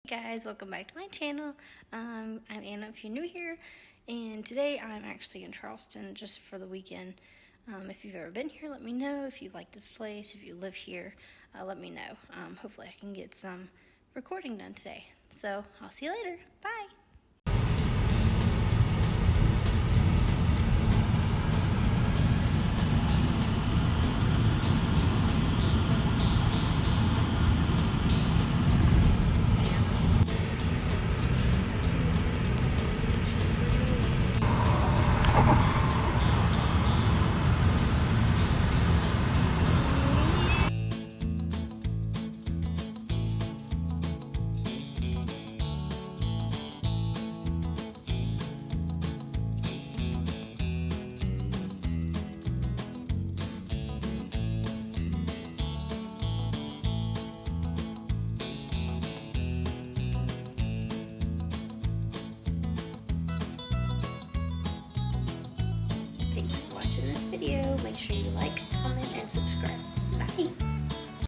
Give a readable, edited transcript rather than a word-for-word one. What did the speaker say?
Hey guys, welcome back to my channel. I'm Anna if you're new here, and today I'm actually in Charleston just for the weekend. If you've ever been here, let me know. If you like this place, if you live here, let me know. Hopefully I can get some recording done today. So I'll see you later. Bye! Thanks for watching this video. Make sure you